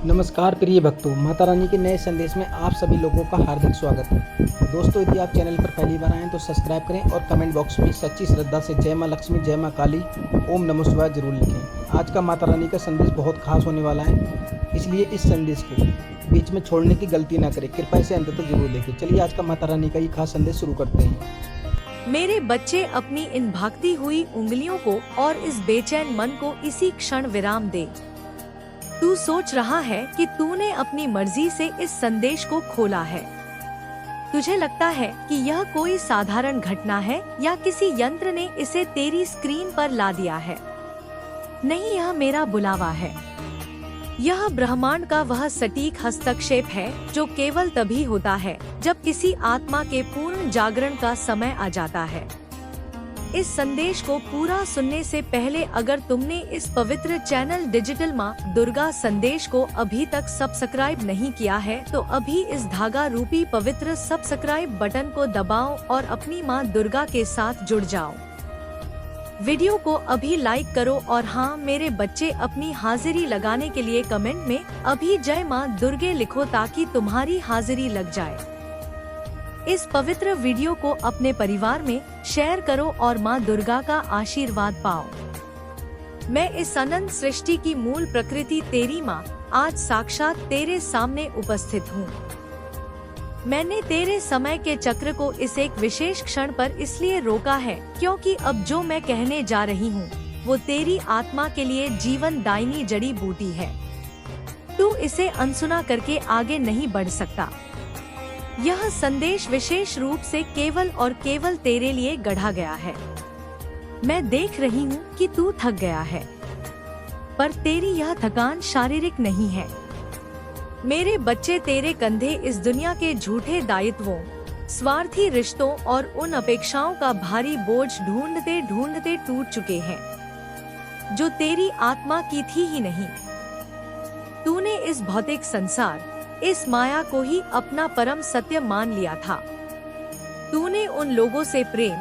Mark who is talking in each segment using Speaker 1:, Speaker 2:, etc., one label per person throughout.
Speaker 1: नमस्कार प्रिय भक्तों, माता रानी के नए संदेश में आप सभी लोगों का हार्दिक स्वागत है। दोस्तों, यदि आप चैनल पर पहली बार आए हैं तो सब्सक्राइब करें और कमेंट बॉक्स में सच्ची श्रद्धा से जय मां लक्ष्मी, जय मां काली, ओम नमः शिवाय जरूर लिखें। आज का माता रानी का संदेश बहुत खास होने वाला है, इसलिए इस संदेश को बीच में छोड़ने की गलती ना करें। कृपया इसे अंत तक जरूर देखें। चलिए आज का माता रानी का ये खास संदेश शुरू करते हैं।
Speaker 2: मेरे बच्चे, अपनी इन भागती हुई उंगलियों को और इस बेचैन मन को इसी क्षण विराम दे। तू सोच रहा है कि तूने अपनी मर्जी से इस संदेश को खोला है। तुझे लगता है कि यह कोई साधारण घटना है या किसी यंत्र ने इसे तेरी स्क्रीन पर ला दिया है। नहीं, यह मेरा बुलावा है। यह ब्रह्मांड का वह सटीक हस्तक्षेप है जो केवल तभी होता है जब किसी आत्मा के पूर्ण जागरण का समय आ जाता है। इस संदेश को पूरा सुनने से पहले अगर तुमने इस पवित्र चैनल डिजिटल मां दुर्गा संदेश को अभी तक सब्सक्राइब नहीं किया है तो अभी इस धागा रूपी पवित्र सब्सक्राइब बटन को दबाओ और अपनी मां दुर्गा के साथ जुड़ जाओ। वीडियो को अभी लाइक करो और हाँ मेरे बच्चे, अपनी हाजिरी लगाने के लिए कमेंट में अभी जय मां दुर्गे लिखो ताकि तुम्हारी हाजिरी लग जाए। इस पवित्र वीडियो को अपने परिवार में शेयर करो और मां दुर्गा का आशीर्वाद पाओ। मैं इस अनंत सृष्टि की मूल प्रकृति तेरी मां आज साक्षात तेरे सामने उपस्थित हूँ। मैंने तेरे समय के चक्र को इस एक विशेष क्षण पर इसलिए रोका है क्योंकि अब जो मैं कहने जा रही हूँ वो तेरी आत्मा के लिए जीवन दायिनी जड़ी बूटी है। तू इसे अनसुना करके आगे नहीं बढ़ सकता। यह संदेश विशेष रूप से केवल और केवल तेरे लिए गढ़ा गया है। मैं देख रही हूँ कि तू थक गया है, पर तेरी यह थकान शारीरिक नहीं है। मेरे बच्चे, तेरे कंधे इस दुनिया के झूठे दायित्वों, स्वार्थी रिश्तों और उन अपेक्षाओं का भारी बोझ ढूंढते ढूंढते टूट चुके हैं जो तेरी आत्मा की थी ही नहीं। तूने इस भौतिक संसार, इस माया को ही अपना परम सत्य मान लिया था। तूने उन लोगों से प्रेम,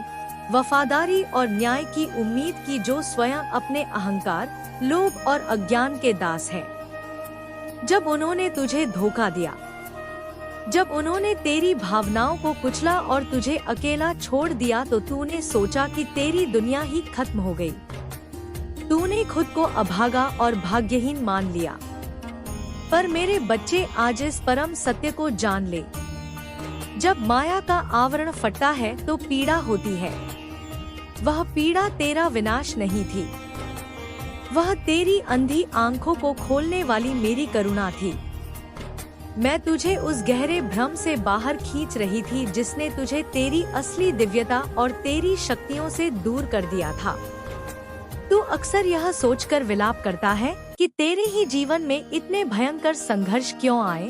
Speaker 2: वफादारी और न्याय की उम्मीद की जो स्वयं अपने अहंकार, लोभ और अज्ञान के दास है। जब उन्होंने तुझे धोखा दिया, जब उन्होंने तेरी भावनाओं को कुचला और तुझे अकेला छोड़ दिया तो तूने सोचा कि तेरी दुनिया ही खत्म हो गई। तूने खुद को अभागा और भाग्यहीन मान लिया। पर मेरे बच्चे, आज इस परम सत्य को जान ले। जब माया का आवरण फटता है तो पीड़ा होती है। वह पीड़ा तेरा विनाश नहीं थी, वह तेरी अंधी आंखों को खोलने वाली मेरी करुणा थी। मैं तुझे उस गहरे भ्रम से बाहर खींच रही थी जिसने तुझे तेरी असली दिव्यता और तेरी शक्तियों से दूर कर दिया था। तू अक्सर यह सोचकर विलाप करता है कि तेरे ही जीवन में इतने भयंकर संघर्ष क्यों आए?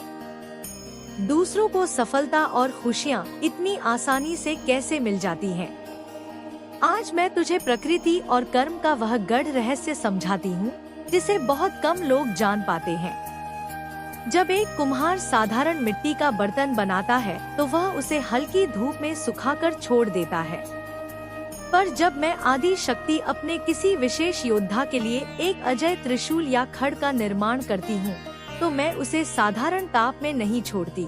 Speaker 2: दूसरों को सफलता और खुशियाँ इतनी आसानी से कैसे मिल जाती हैं? आज मैं तुझे प्रकृति और कर्म का वह गढ़ रहस्य समझाती हूँ जिसे बहुत कम लोग जान पाते हैं। जब एक कुम्हार साधारण मिट्टी का बर्तन बनाता है तो वह उसे हल्की धूप में सुखाकर छोड़ देता है। पर जब मैं आदि शक्ति अपने किसी विशेष योद्धा के लिए एक अजय त्रिशूल या खड़ का निर्माण करती हूँ तो मैं उसे साधारण ताप में नहीं छोड़ती।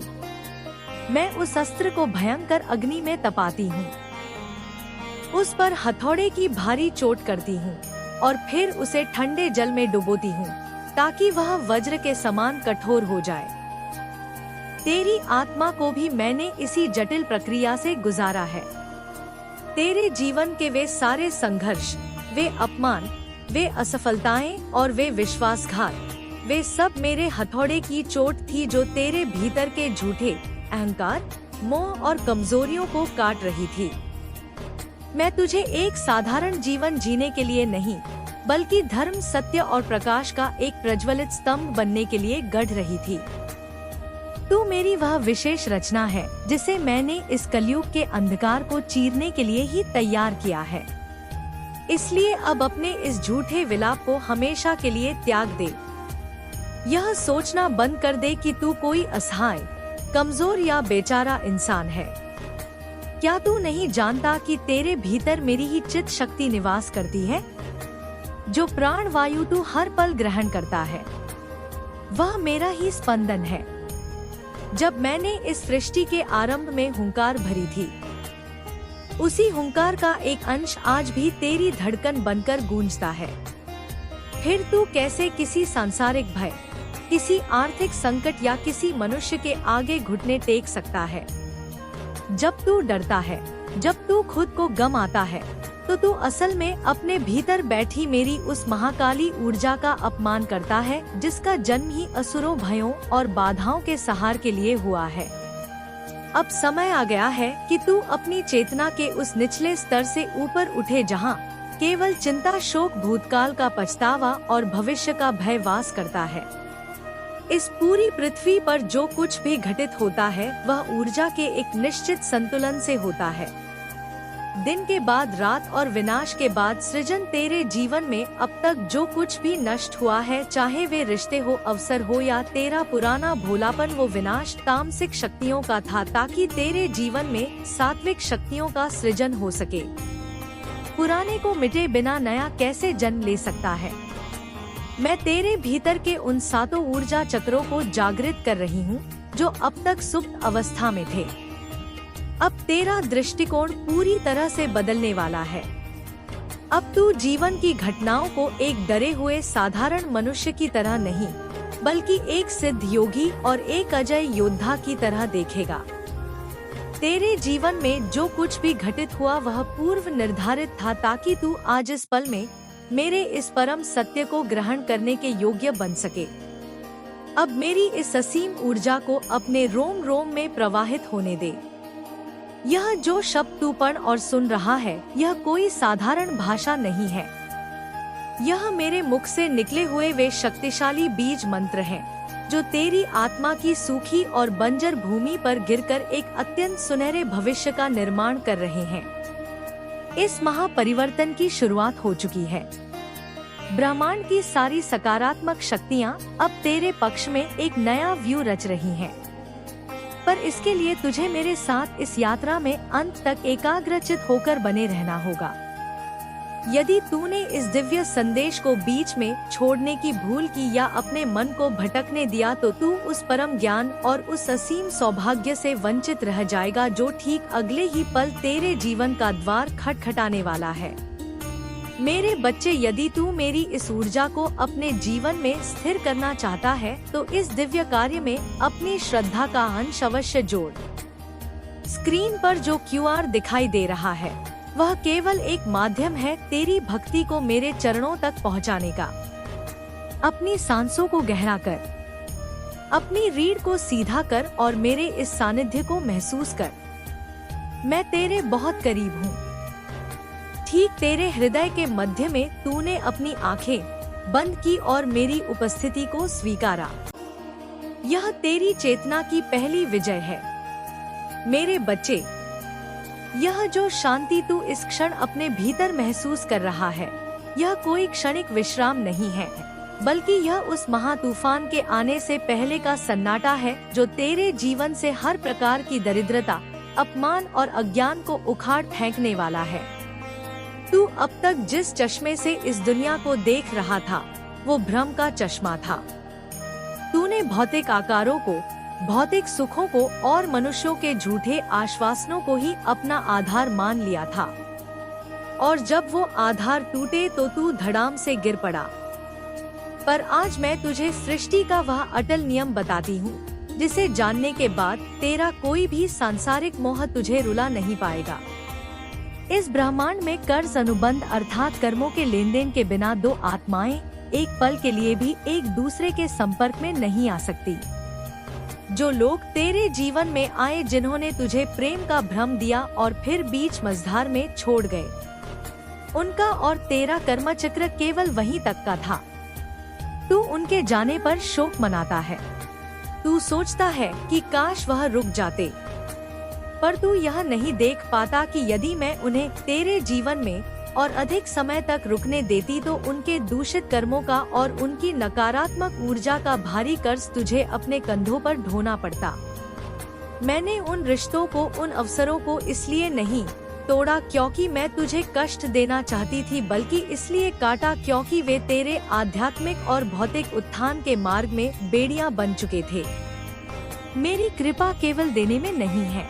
Speaker 2: मैं उस अस्त्र को भयंकर अग्नि में तपाती हूँ, उस पर हथौड़े की भारी चोट करती हूँ और फिर उसे ठंडे जल में डुबोती हूँ ताकि वह वज्र के समान कठोर हो जाए। तेरी आत्मा को भी मैंने इसी जटिल प्रक्रिया से गुजारा है। तेरे जीवन के वे सारे संघर्ष, वे अपमान, वे असफलताएं और वे विश्वासघात, वे सब मेरे हथौड़े की चोट थी जो तेरे भीतर के झूठे अहंकार, मोह और कमजोरियों को काट रही थी। मैं तुझे एक साधारण जीवन जीने के लिए नहीं, बल्कि धर्म, सत्य और प्रकाश का एक प्रज्वलित स्तंभ बनने के लिए गढ़ रही थी। तू मेरी वह विशेष रचना है जिसे मैंने इस कलयुग के अंधकार को चीरने के लिए ही तैयार किया है। इसलिए अब अपने इस झूठे विलाप को हमेशा के लिए त्याग दे। यह सोचना बंद कर दे कि तू कोई असहाय, कमजोर या बेचारा इंसान है। क्या तू नहीं जानता कि तेरे भीतर मेरी ही चित्त शक्ति निवास करती है? जो प्राण वायु तू हर पल ग्रहण करता है, वह मेरा ही स्पंदन है। जब मैंने इस सृष्टि के आरंभ में हुंकार भरी थी, उसी हुंकार का एक अंश आज भी तेरी धड़कन बनकर गूंजता है। फिर तू कैसे किसी सांसारिक भय, किसी आर्थिक संकट या किसी मनुष्य के आगे घुटने टेक सकता है? जब तू डरता है, जब तू खुद को गम आता है, तो तू असल में अपने भीतर बैठी मेरी उस महाकाली ऊर्जा का अपमान करता है, जिसका जन्म ही असुरों, भयों और बाधाओं के सहार के लिए हुआ है। अब समय आ गया है कि तू अपनी चेतना के उस निचले स्तर से ऊपर उठे, जहाँ केवल चिंता, शोक, भूतकाल का पछतावा और भविष्य का भय वास करता है। इस पूरी पृथ्वी पर जो कुछ भी घटित होता है, वह ऊर्जा के एक निश्चित संतुलन से होता है। दिन के बाद रात और विनाश के बाद सृजन। तेरे जीवन में अब तक जो कुछ भी नष्ट हुआ है, चाहे वे रिश्ते हो, अवसर हो या तेरा पुराना भोलापन, वो विनाश तामसिक शक्तियों का था, ताकि तेरे जीवन में सात्विक शक्तियों का सृजन हो सके। पुराने को मिटे बिना नया कैसे जन्म ले सकता है? मैं तेरे भीतर के उन 7 ऊर्जा चक्रों को जागृत कर रही हूँ, जो अब तक सुप्त अवस्था में थे। अब तेरा दृष्टिकोण पूरी तरह से बदलने वाला है। अब तू जीवन की घटनाओं को एक डरे हुए साधारण मनुष्य की तरह नहीं, बल्कि एक सिद्ध योगी और एक अजय योद्धा की तरह देखेगा। तेरे जीवन में जो कुछ भी घटित हुआ, वह पूर्व निर्धारित था, ताकि तू आज इस पल में मेरे इस परम सत्य को ग्रहण करने के योग्य बन सके। अब मेरी इस असीम ऊर्जा को अपने रोम रोम में प्रवाहित होने दे। यह जो शब्द तू पढ़ और सुन रहा है, यह कोई साधारण भाषा नहीं है। यह मेरे मुख से निकले हुए वे शक्तिशाली बीज मंत्र हैं, जो तेरी आत्मा की सूखी और बंजर भूमि पर गिरकर एक अत्यंत सुनहरे भविष्य का निर्माण कर रहे हैं। इस महापरिवर्तन की शुरुआत हो चुकी है। ब्रह्मांड की सारी सकारात्मक शक्तियाँ अब तेरे पक्ष में एक नया व्यू रच रही हैं। पर इसके लिए तुझे मेरे साथ इस यात्रा में अंत तक एकाग्रचित होकर बने रहना होगा। यदि तूने इस दिव्य संदेश को बीच में छोड़ने की भूल की या अपने मन को भटकने दिया, तो तू उस परम ज्ञान और उस असीम सौभाग्य से वंचित रह जाएगा, जो ठीक अगले ही पल तेरे जीवन का द्वार खटखटाने वाला है। मेरे बच्चे, यदि तू मेरी इस ऊर्जा को अपने जीवन में स्थिर करना चाहता है, तो इस दिव्य कार्य में अपनी श्रद्धा का अंश अवश्य जोड़। स्क्रीन पर जो QR दिखाई दे रहा है, वह केवल एक माध्यम है तेरी भक्ति को मेरे चरणों तक पहुंचाने का। अपनी सांसों को गहरा कर, अपनी रीढ़ को सीधा कर और मेरे इस सानिध्य को महसूस कर। मैं तेरे बहुत करीब हूँ। ठीक तेरे हृदय के मध्य में तूने अपनी आंखें बंद की और मेरी उपस्थिति को स्वीकारा। यह तेरी चेतना की पहली विजय है। मेरे बच्चे, यह जो शांति तू इस क्षण अपने भीतर महसूस कर रहा है, यह कोई क्षणिक विश्राम नहीं है, बल्कि यह उस महातूफान के आने से पहले का सन्नाटा है, जो तेरे जीवन से हर प्रकार की दरिद्रता, अपमान और अज्ञान को उखाड़ फेंकने वाला है। तू अब तक जिस चश्मे से इस दुनिया को देख रहा था, वो भ्रम का चश्मा था। तूने भौतिक आकारों को, भौतिक सुखों को और मनुष्यों के झूठे आश्वासनों को ही अपना आधार मान लिया था, और जब वो आधार टूटे तो तू धड़ाम से गिर पड़ा। पर आज मैं तुझे सृष्टि का वह अटल नियम बताती हूँ, जिसे जानने के बाद तेरा कोई भी सांसारिक मोह तुझे रुला नहीं पाएगा। इस ब्रह्मांड में कर्ज अनुबंध अर्थात कर्मों के लेन देन के बिना दो आत्माएं एक पल के लिए भी एक दूसरे के संपर्क में नहीं आ सकती। जो लोग तेरे जीवन में आए, जिन्होंने तुझे प्रेम का भ्रम दिया और फिर बीच मझधार में छोड़ गए, उनका और तेरा कर्मचक्र केवल वहीं तक का था। तू उनके जाने पर शोक मनाता है। तू सोचता है कि काश वह रुक जाते, पर तू यह नहीं देख पाता कि यदि मैं उन्हें तेरे जीवन में और अधिक समय तक रुकने देती, तो उनके दूषित कर्मों का और उनकी नकारात्मक ऊर्जा का भारी कर्ज तुझे अपने कंधों पर ढोना पड़ता। मैंने उन रिश्तों को, उन अवसरों को इसलिए नहीं तोड़ा क्योंकि मैं तुझे कष्ट देना चाहती थी, बल्कि इसलिए काटा क्योंकि वे तेरे आध्यात्मिक और भौतिक उत्थान के मार्ग में बेड़ियां बन चुके थे। मेरी कृपा केवल देने में नहीं है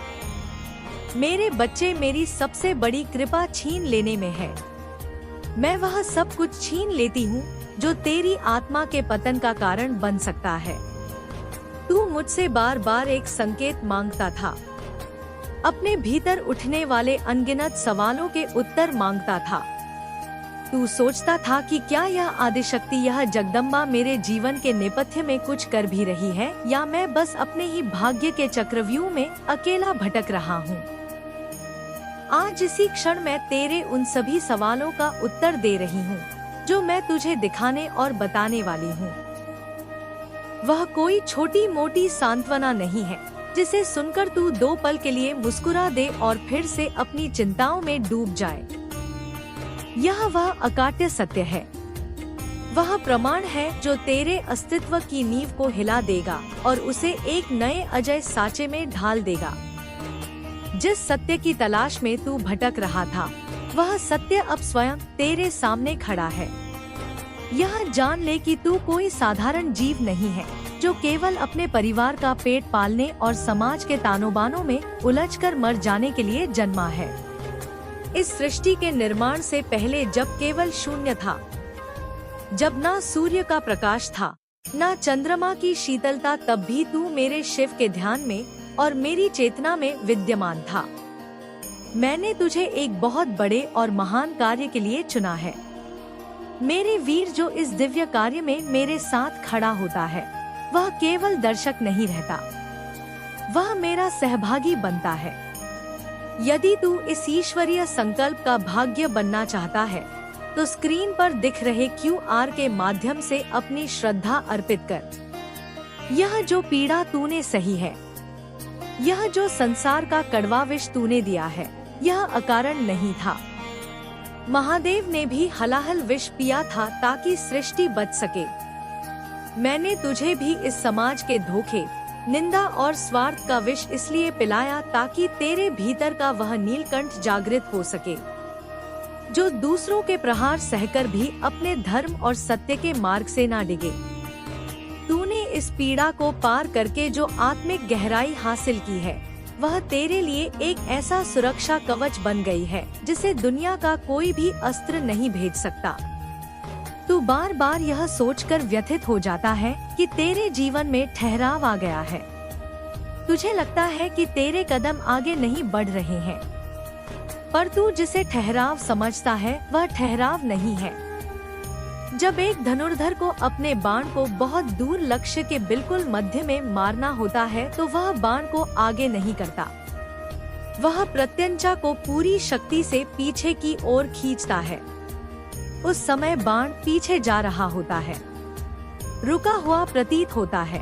Speaker 2: मेरे बच्चे, मेरी सबसे बड़ी कृपा छीन लेने में है। मैं वह सब कुछ छीन लेती हूँ जो तेरी आत्मा के पतन का कारण बन सकता है। तू मुझसे बार बार एक संकेत मांगता था, अपने भीतर उठने वाले अनगिनत सवालों के उत्तर मांगता था। तू सोचता था कि क्या यह आदिशक्ति, यह जगदम्बा मेरे जीवन के नेपथ्य में कुछ कर भी रही है, या मैं बस अपने ही भाग्य के चक्रव्यूह में अकेला भटक रहा हूँ। आज इसी क्षण मैं तेरे उन सभी सवालों का उत्तर दे रही हूँ जो मैं तुझे दिखाने और बताने वाली हूँ। वह कोई छोटी मोटी सांत्वना नहीं है जिसे सुनकर तू 2 पल के लिए मुस्कुरा दे और फिर से अपनी चिंताओं में डूब जाए। यह वह अकाट्य सत्य है, वह प्रमाण है जो तेरे अस्तित्व की नींव को हिला देगा और उसे एक नए अजय साँचे में ढाल देगा। जिस सत्य की तलाश में तू भटक रहा था, वह सत्य अब स्वयं तेरे सामने खड़ा है। यह जान ले कि तू कोई साधारण जीव नहीं है जो केवल अपने परिवार का पेट पालने और समाज के तानोबानों में उलझकर मर जाने के लिए जन्मा है। इस सृष्टि के निर्माण से पहले जब केवल शून्य था, जब ना सूर्य का प्रकाश था, ना चंद्रमा की शीतलता, तब भी तू मेरे शिव के ध्यान में और मेरी चेतना में विद्यमान था। मैंने तुझे एक बहुत बड़े और महान कार्य के लिए चुना है। मेरे वीर, जो इस दिव्य कार्य में मेरे साथ खड़ा होता है, वह केवल दर्शक नहीं रहता, वह मेरा सहभागी बनता है। यदि तू इस ईश्वरीय संकल्प का भाग्य बनना चाहता है, तो स्क्रीन पर दिख रहे QR के माध्यम से अपनी श्रद्धा अर्पित कर। यह जो पीड़ा तूने सही है, यह जो संसार का कड़वा विष तूने दिया है, यह अकारण नहीं था। महादेव ने भी हलाहल विष पिया था ताकि सृष्टि बच सके। मैंने तुझे भी इस समाज के धोखे, निंदा और स्वार्थ का विष इसलिए पिलाया ताकि तेरे भीतर का वह नीलकंठ जागृत हो सके, जो दूसरों के प्रहार सहकर भी अपने धर्म और सत्य के मार्ग से ना डिगे। तूने इस पीड़ा को पार करके जो आत्मिक गहराई हासिल की है, वह तेरे लिए एक ऐसा सुरक्षा कवच बन गई है जिसे दुनिया का कोई भी अस्त्र नहीं भेद सकता। तू बार बार यह सोचकर व्यथित हो जाता है कि तेरे जीवन में ठहराव आ गया है। तुझे लगता है कि तेरे कदम आगे नहीं बढ़ रहे हैं, पर तू जिसे ठहराव समझता है वह ठहराव नहीं है। जब एक धनुर्धर को अपने बाण को बहुत दूर लक्ष्य के बिल्कुल मध्य में मारना होता है, तो वह बाण को आगे नहीं करता, वह प्रत्यंचा को पूरी शक्ति से पीछे की ओर खींचता है। उस समय बाण पीछे जा रहा होता है, रुका हुआ प्रतीत होता है,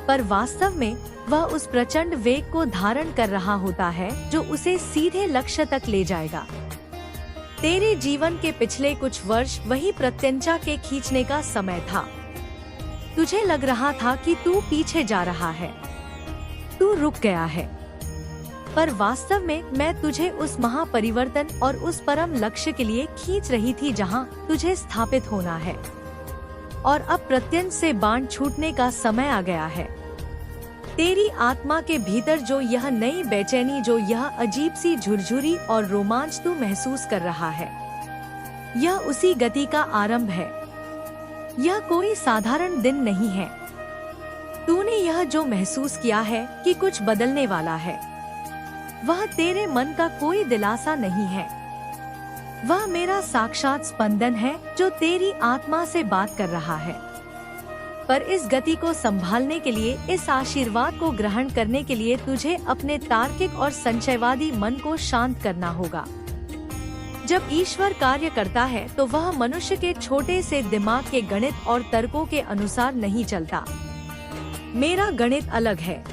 Speaker 2: पर वास्तव में वह उस प्रचंड वेग को धारण कर रहा होता है जो उसे सीधे लक्ष्य तक ले जाएगा। तेरे जीवन के पिछले कुछ वर्ष वही प्रत्यंचा के खींचने का समय था। तुझे लग रहा था कि तू पीछे जा रहा है, तू रुक गया है, पर वास्तव में मैं तुझे उस महापरिवर्तन और उस परम लक्ष्य के लिए खींच रही थी जहां तुझे स्थापित होना है। और अब प्रत्यंच से बाण छूटने का समय आ गया है। तेरी आत्मा के भीतर जो यह नई बेचैनी, जो यह अजीब सी झुरझुरी और रोमांच तू महसूस कर रहा है, यह उसी गति का आरंभ है। यह कोई साधारण दिन नहीं है। तूने यह जो महसूस किया है कि कुछ बदलने वाला है, वह तेरे मन का कोई दिलासा नहीं है। वह मेरा साक्षात स्पंदन है जो तेरी आत्मा से बात कर रहा है। पर इस गति को संभालने के लिए, इस आशीर्वाद को ग्रहण करने के लिए तुझे अपने तार्किक और संशयवादी मन को शांत करना होगा। जब ईश्वर कार्य करता है तो वह मनुष्य के छोटे से दिमाग के गणित और तर्कों के अनुसार नहीं चलता। मेरा गणित अलग है।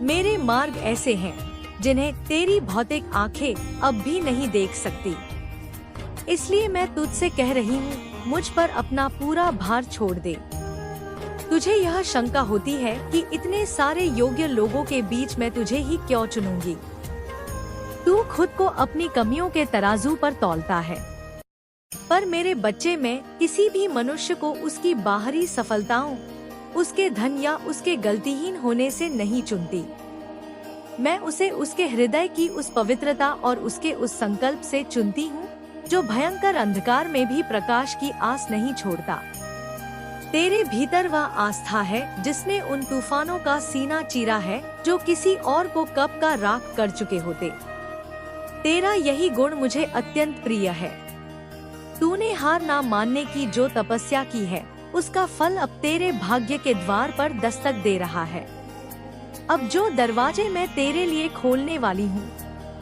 Speaker 2: मेरे मार्ग ऐसे हैं जिन्हें तेरी भौतिक आंखें अब भी नहीं देख सकती। इसलिए मैं तुझसे कह रही हूँ, मुझ पर अपना पूरा भार छोड़ दे। तुझे यह शंका होती है कि इतने सारे योग्य लोगों के बीच मैं तुझे ही क्यों चुनूंगी। तू तू खुद को अपनी कमियों के तराजू पर तौलता है, पर मेरे बच्चे, मैं किसी भी मनुष्य को उसकी बाहरी सफलताओं, उसके धन या उसके गलतीहीन होने से नहीं चुनती। मैं उसे उसके हृदय की उस पवित्रता और उसके उस संकल्प से चुनती हूँ जो भयंकर अंधकार में भी प्रकाश की आस नहीं छोड़ता। तेरे भीतर वह आस्था है जिसने उन तूफानों का सीना चीरा है जो किसी और को कब का राख कर चुके होते। तेरा यही गुण मुझे अत्यंत प्रिय है। तूने हार ना मानने की जो तपस्या की है, उसका फल अब तेरे भाग्य के द्वार पर दस्तक दे रहा है। अब जो दरवाजे मैं तेरे लिए खोलने वाली हूँ,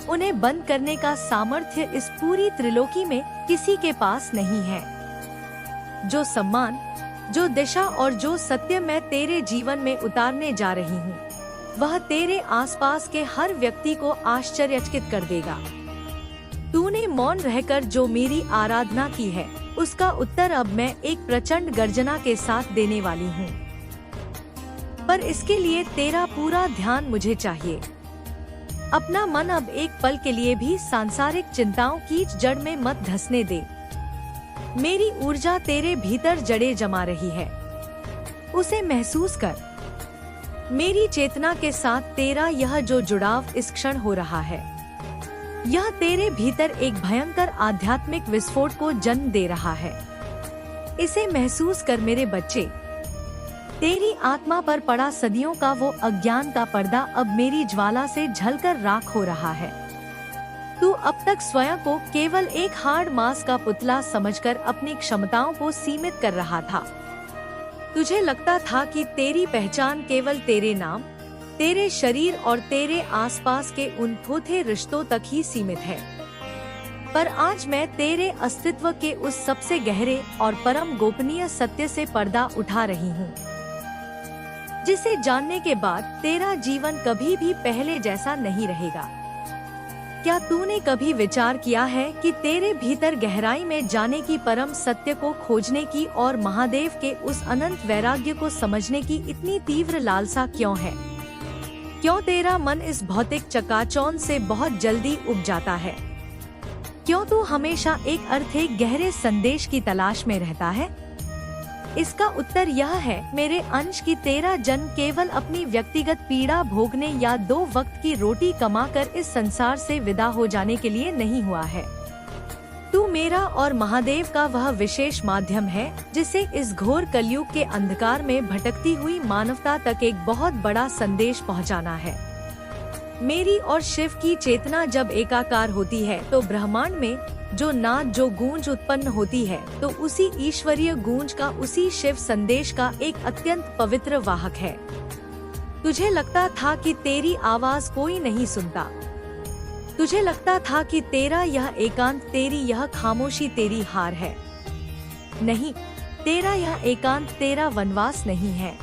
Speaker 2: उन्हें बंद करने का सामर्थ्य इस पूरी त्रिलोकी में किसी के पास नहीं है। जो सम्मान, जो दिशा और जो सत्य मैं तेरे जीवन में उतारने जा रही हूँ, वह तेरे आसपास के हर व्यक्ति को आश्चर्यचकित कर देगा। तूने मौन रहकर जो मेरी आराधना की है, उसका उत्तर अब मैं एक प्रचंड गर्जना के साथ देने वाली हूँ। पर इसके लिए तेरा पूरा ध्यान मुझे चाहिए। अपना मन अब एक पल के लिए भी सांसारिक चिंताओं की जड़ में मत धंसने दे। मेरी ऊर्जा तेरे भीतर जड़े जमा रही है, उसे महसूस कर। मेरी चेतना के साथ तेरा यह जो जुड़ाव इस क्षण हो रहा है, यह तेरे भीतर एक भयंकर आध्यात्मिक विस्फोट को जन्म दे रहा है। इसे महसूस कर मेरे बच्चे। तेरी आत्मा पर पड़ा सदियों का वो अज्ञान का पर्दा अब मेरी ज्वाला से झलकर राख हो रहा है। तू अब तक स्वयं को केवल एक हार्ड मांस का पुतला समझकर अपनी क्षमताओं को सीमित कर रहा था। तुझे लगता था कि तेरी पहचान केवल तेरे नाम, तेरे शरीर और तेरे आसपास के उन थोथे रिश्तों तक ही सीमित है। पर आज मैं तेरे अस्तित्व के उस सबसे गहरे और परम गोपनीय सत्य से पर्दा उठा रही हूँ, जिसे जानने के बाद तेरा जीवन कभी भी पहले जैसा नहीं रहेगा। क्या तूने कभी विचार किया है कि तेरे भीतर गहराई में जाने की परम सत्य को खोजने की और महादेव के उस अनंत वैराग्य को समझने की इतनी तीव्र लालसा क्यों है? क्यों तेरा मन इस भौतिक चकाचौंध से बहुत जल्दी उब जाता है? क्यों तू हमेशा एक अर्थ, एक गहरे संदेश की तलाश में रहता है? इसका उत्तर यह है मेरे अंश की तेरा जन्म केवल अपनी व्यक्तिगत पीड़ा भोगने या 2 वक्त की रोटी कमाकर इस संसार से विदा हो जाने के लिए नहीं हुआ है। तू मेरा और महादेव का वह विशेष माध्यम है जिसे इस घोर कलयुग के अंधकार में भटकती हुई मानवता तक एक बहुत बड़ा संदेश पहुंचाना है। मेरी और शिव की चेतना जब एकाकार होती है तो ब्रह्मांड में जो नाद, जो गूंज उत्पन्न होती है, तो उसी ईश्वरीय गूंज का, उसी शिव संदेश का एक अत्यंत पवित्र वाहक है। तुझे लगता था कि तेरी आवाज कोई नहीं सुनता। तुझे लगता था कि तेरा यह एकांत, तेरी यह खामोशी तेरी हार है। नहीं, तेरा यह एकांत तेरा वनवास नहीं है,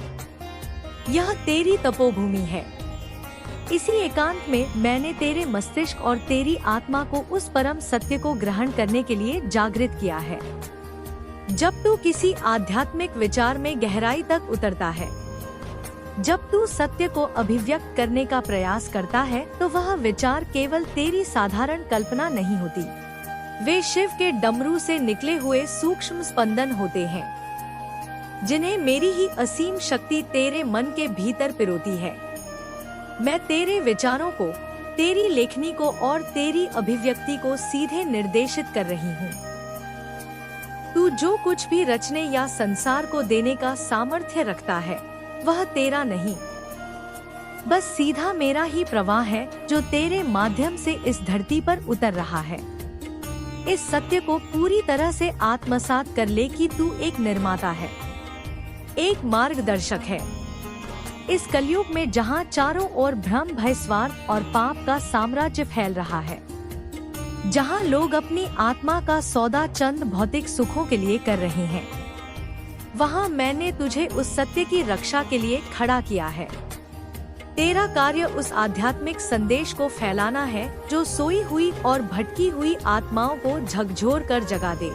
Speaker 2: यह तेरी तपोभूमि है। इसी एकांत में मैंने तेरे मस्तिष्क और तेरी आत्मा को उस परम सत्य को ग्रहण करने के लिए जागृत किया है। जब तू किसी आध्यात्मिक विचार में गहराई तक उतरता है, जब तू सत्य को अभिव्यक्त करने का प्रयास करता है, तो वह विचार केवल तेरी साधारण कल्पना नहीं होती। वे शिव के डमरू से निकले हुए सूक्ष्म स्पंदन होते हैं, जिन्हें मेरी ही असीम शक्ति तेरे मन के भीतर पिरोती है। मैं तेरे विचारों को, तेरी लेखनी को और तेरी अभिव्यक्ति को सीधे निर्देशित कर रही हूँ। तू जो कुछ भी रचने या संसार को देने का सामर्थ्य रखता है, वह तेरा नहीं, बस सीधा मेरा ही प्रवाह है जो तेरे माध्यम से इस धरती पर उतर रहा है। इस सत्य को पूरी तरह से आत्मसात कर ले कि तू एक निर्माता है, एक मार्गदर्शक है। इस कलयुग में जहाँ चारों ओर भ्रम, भय, स्वार्थ और पाप का साम्राज्य फैल रहा है, जहाँ लोग अपनी आत्मा का सौदा चंद भौतिक सुखों के लिए कर रहे हैं, वहाँ मैंने तुझे उस सत्य की रक्षा के लिए खड़ा किया है। तेरा कार्य उस आध्यात्मिक संदेश को फैलाना है जो सोई हुई और भटकी हुई आत्माओं को झकझोर कर जगा दे।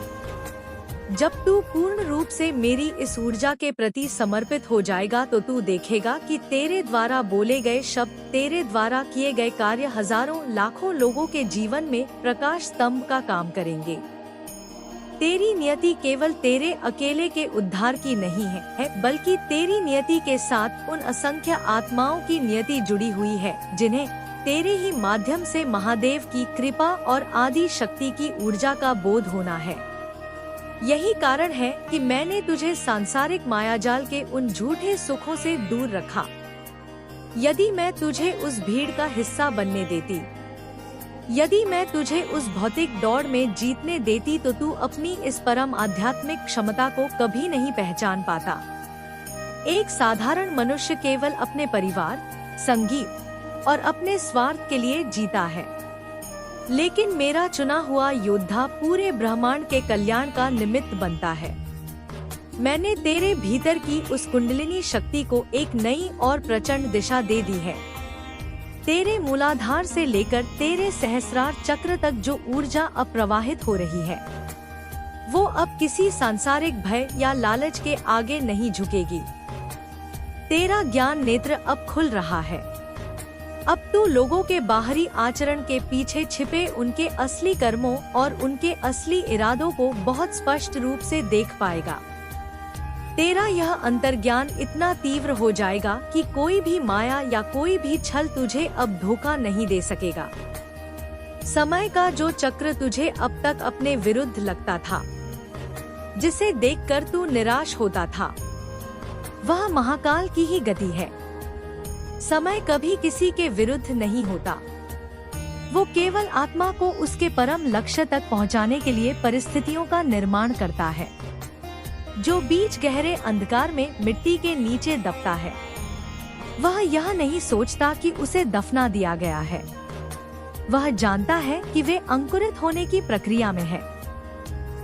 Speaker 2: जब तू पूर्ण रूप से मेरी इस ऊर्जा के प्रति समर्पित हो जाएगा तो तू देखेगा कि तेरे द्वारा बोले गए शब्द, तेरे द्वारा किए गए कार्य हजारों लाखों लोगों के जीवन में प्रकाश स्तंभ का काम करेंगे। तेरी नियति केवल तेरे अकेले के उद्धार की नहीं है, बल्कि तेरी नियति के साथ उन असंख्य आत्माओं की नियति जुड़ी हुई है जिन्हें तेरे ही माध्यम से महादेव की कृपा और आदि शक्ति की ऊर्जा का बोध होना है। यही कारण है कि मैंने तुझे सांसारिक मायाजाल के उन झूठे सुखों से दूर रखा। यदि मैं तुझे उस भीड़ का हिस्सा बनने देती, यदि मैं तुझे उस भौतिक दौड़ में जीतने देती तो तू अपनी इस परम आध्यात्मिक क्षमता को कभी नहीं पहचान पाता। एक साधारण मनुष्य केवल अपने परिवार, संगीत और अपने स्वार्थ के लिए जीता है, लेकिन मेरा चुना हुआ योद्धा पूरे ब्रह्मांड के कल्याण का निमित्त बनता है। मैंने तेरे भीतर की उस कुंडलिनी शक्ति को एक नई और प्रचंड दिशा दे दी है। तेरे मूलाधार से लेकर तेरे सहस्रार चक्र तक जो ऊर्जा अब प्रवाहित हो रही है, वो अब किसी सांसारिक भय या लालच के आगे नहीं झुकेगी। तेरा ज्ञान नेत्र अब खुल रहा है। अब तू लोगों के बाहरी आचरण के पीछे छिपे उनके असली कर्मों और उनके असली इरादों को बहुत स्पष्ट रूप से देख पाएगा। तेरा यह अंतर्ज्ञान इतना तीव्र हो जाएगा कि कोई भी माया या कोई भी छल तुझे अब धोखा नहीं दे सकेगा। समय का जो चक्र तुझे अब तक अपने विरुद्ध लगता था, जिसे देखकर तू निराश होता था, वह महाकाल की ही गति है। समय कभी किसी के विरुद्ध नहीं होता। वो केवल आत्मा को उसके परम लक्ष्य तक पहुंचाने के लिए परिस्थितियों का निर्माण करता है। जो बीज गहरे अंधकार में मिट्टी के नीचे दबता है, वह यह नहीं सोचता कि उसे दफना दिया गया है। वह जानता है कि वे अंकुरित होने की प्रक्रिया में है।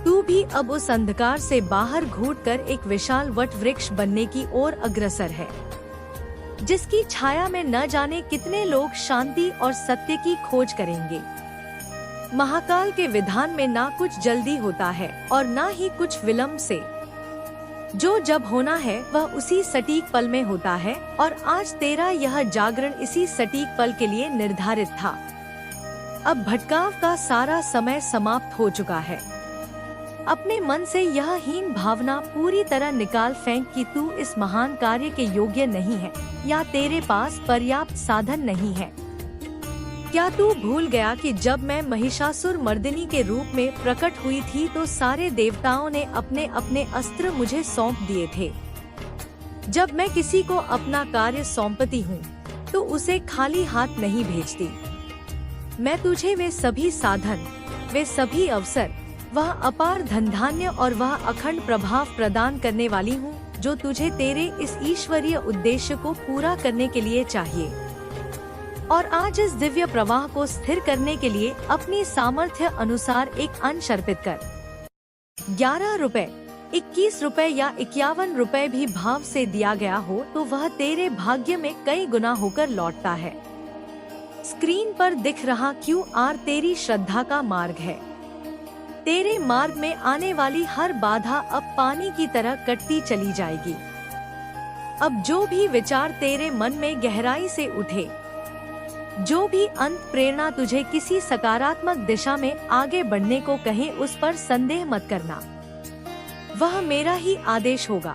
Speaker 2: तू भी अब उस अंधकार से बाहर घूटकर एक विशाल वट वृक्ष बनने की ओर अग्रसर है, जिसकी छाया में न जाने कितने लोग शांति और सत्य की खोज करेंगे। महाकाल के विधान में ना कुछ जल्दी होता है और ना ही कुछ विलंब से। जो जब होना है वह उसी सटीक पल में होता है, और आज तेरा यह जागरण इसी सटीक पल के लिए निर्धारित था। अब भटकाव का सारा समय समाप्त हो चुका है। अपने मन से यह हीन भावना पूरी तरह निकाल फेंक कि तू इस महान कार्य के योग्य नहीं है या तेरे पास पर्याप्त साधन नहीं है। क्या तू भूल गया कि जब मैं महिषासुर मर्दिनी के रूप में प्रकट हुई थी तो सारे देवताओं ने अपने अपने अस्त्र मुझे सौंप दिए थे। जब मैं किसी को अपना कार्य सौंपती हूँ तो उसे खाली हाथ नहीं भेजती। मैं तुझे वे सभी साधन, वे सभी अवसर, वह अपार धन धान्य और वह अखंड प्रभाव प्रदान करने वाली हूँ जो तुझे तेरे इस ईश्वरीय उद्देश्य को पूरा करने के लिए चाहिए। और आज इस दिव्य प्रवाह को स्थिर करने के लिए अपनी सामर्थ्य अनुसार एक अंश अर्पित कर। 11 रुपए, 21 रुपए या 51 रुपए भी भाव से दिया गया हो तो वह तेरे भाग्य में कई गुना होकर लौटता है। स्क्रीन पर दिख रहा QR तेरी श्रद्धा का मार्ग है। तेरे मार्ग में आने वाली हर बाधा अब पानी की तरह कटती चली जाएगी। अब जो भी विचार तेरे मन में गहराई से उठे, जो भी अंत प्रेरणा तुझे किसी सकारात्मक दिशा में आगे बढ़ने को कहे, उस पर संदेह मत करना। वह मेरा ही आदेश होगा।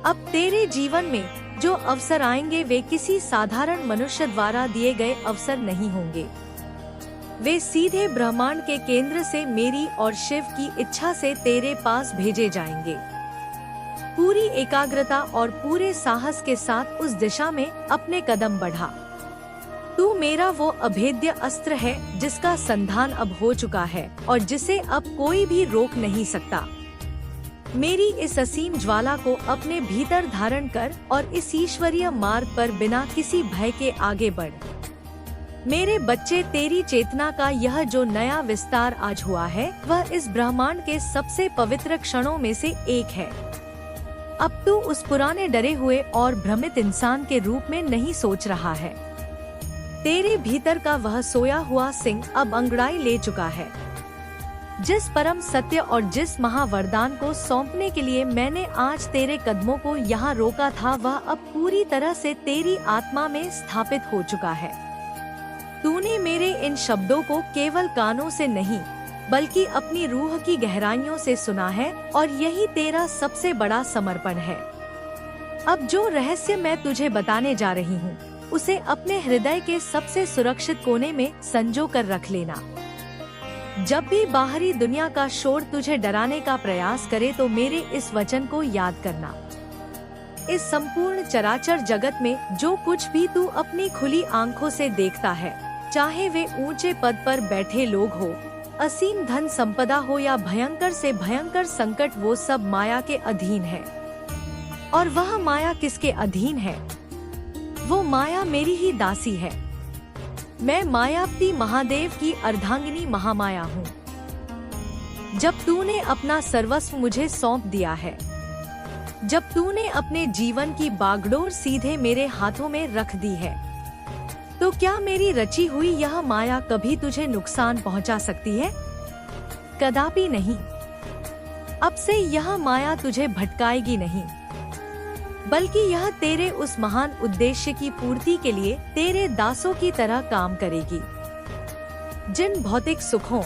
Speaker 2: अब तेरे जीवन में जो अवसर आएंगे वे किसी साधारण मनुष्य द्वारा दिए गए अवसर नहीं होंगे। वे सीधे ब्रह्मांड के केंद्र से मेरी और शिव की इच्छा से तेरे पास भेजे जाएंगे। पूरी एकाग्रता और पूरे साहस के साथ उस दिशा में अपने कदम बढ़ा। तू मेरा वो अभेद्य अस्त्र है जिसका संधान अब हो चुका है और जिसे अब कोई भी रोक नहीं सकता। मेरी इस असीम ज्वाला को अपने भीतर धारण कर और इस ईश्वरीय मार्ग पर बिना किसी भय के आगे बढ़। मेरे बच्चे, तेरी चेतना का यह जो नया विस्तार आज हुआ है वह इस ब्रह्मांड के सबसे पवित्र क्षणों में से एक है। अब तू उस पुराने डरे हुए और भ्रमित इंसान के रूप में नहीं सोच रहा है। तेरे भीतर का वह सोया हुआ सिंह अब अंगड़ाई ले चुका है। जिस परम सत्य और जिस महावरदान को सौंपने के लिए मैंने आज तेरे कदमों को यहाँ रोका था, वह अब पूरी तरह से तेरी आत्मा में स्थापित हो चुका है। तूने मेरे इन शब्दों को केवल कानों से नहीं बल्कि अपनी रूह की गहराइयों से सुना है, और यही तेरा सबसे बड़ा समर्पण है। अब जो रहस्य मैं तुझे बताने जा रही हूँ, उसे अपने हृदय के सबसे सुरक्षित कोने में संजो कर रख लेना। जब भी बाहरी दुनिया का शोर तुझे डराने का प्रयास करे तो मेरे इस वचन को याद करना। इस संपूर्ण चराचर जगत में जो कुछ भी तू अपनी खुली आंखों से देखता है, चाहे वे ऊंचे पद पर बैठे लोग हो, असीम धन संपदा हो या भयंकर से भयंकर संकट, वो सब माया के अधीन है। और वह माया किसके अधीन है? वो माया मेरी ही दासी है। मैं मायापति महादेव की अर्धांगिनी महामाया हूँ। जब तूने अपना सर्वस्व मुझे सौंप दिया है, जब तूने अपने जीवन की बागडोर सीधे मेरे हाथों में रख दी है, तो क्या मेरी रची हुई यह माया कभी तुझे नुकसान पहुंचा सकती है? कदापि नहीं। अब से यह माया तुझे भटकाएगी नहीं, बल्कि यह तेरे उस महान उद्देश्य की पूर्ति के लिए तेरे दासों की तरह काम करेगी। जिन भौतिक सुखों,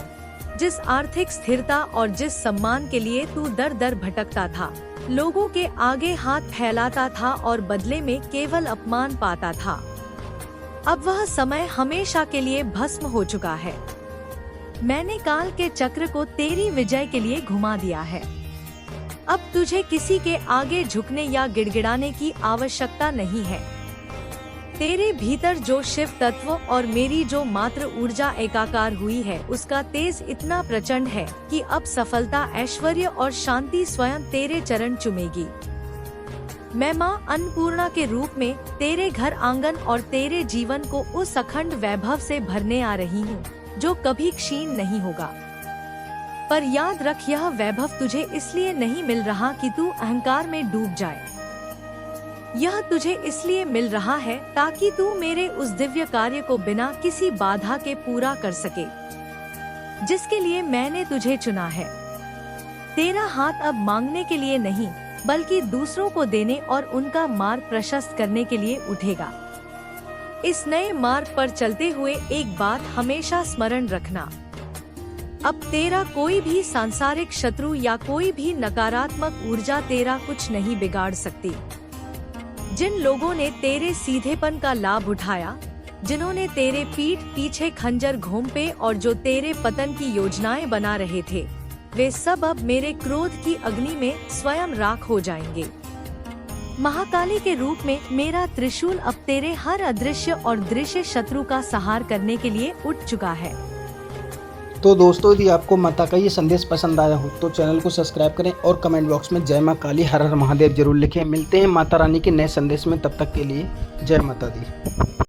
Speaker 2: जिस आर्थिक स्थिरता और जिस सम्मान के लिए तू दर दर भटकता था, लोगों के आगे हाथ फैलाता था और बदले में केवल अपमान पाता था, अब वह समय हमेशा के लिए भस्म हो चुका है। मैंने काल के चक्र को तेरी विजय के लिए घुमा दिया है। अब तुझे किसी के आगे झुकने या गिड़गिड़ाने की आवश्यकता नहीं है। तेरे भीतर जो शिव तत्व और मेरी जो मात्र ऊर्जा एकाकार हुई है, उसका तेज इतना प्रचंड है कि अब सफलता, ऐश्वर्य और शांति स्वयं तेरे चरण चूमेगी। मैं माँ अन्नपूर्णा के रूप में तेरे घर आंगन और तेरे जीवन को उस अखंड वैभव से भरने आ रही हूँ, जो कभी क्षीण नहीं होगा। पर याद रख, यह वैभव तुझे इसलिए नहीं मिल रहा कि तू अहंकार में डूब जाए। यह तुझे इसलिए मिल रहा है ताकि तू मेरे उस दिव्य कार्य को बिना किसी बाधा के पूरा कर सके, जिसके लिए मैंने तुझे चुना है। तेरा हाथ अब मांगने के लिए नहीं, बल्कि दूसरों को देने और उनका मार्ग प्रशस्त करने के लिए उठेगा। इस नए मार्ग पर चलते हुए एक बात हमेशा स्मरण रखना, अब तेरा कोई भी सांसारिक शत्रु या कोई भी नकारात्मक ऊर्जा तेरा कुछ नहीं बिगाड़ सकती। जिन लोगों ने तेरे सीधेपन का लाभ उठाया, जिन्होंने तेरे पीठ पीछे खंजर घोंपे और जो तेरे पतन की योजनाएं बना रहे थे, वे सब अब मेरे क्रोध की अग्नि में स्वयं राख हो जाएंगे। महाकाली के रूप में मेरा त्रिशूल अब तेरे हर अदृश्य और दृश्य शत्रु का संहार करने के लिए उठ चुका है।
Speaker 1: तो दोस्तों, यदि आपको माता का ये संदेश पसंद आया हो तो चैनल को सब्सक्राइब करें और कमेंट बॉक्स में जय माँ काली हर हर महादेव जरूर लिखें। मिलते हैं माता रानी के नए संदेश में, तब तक के लिए जय माता दी।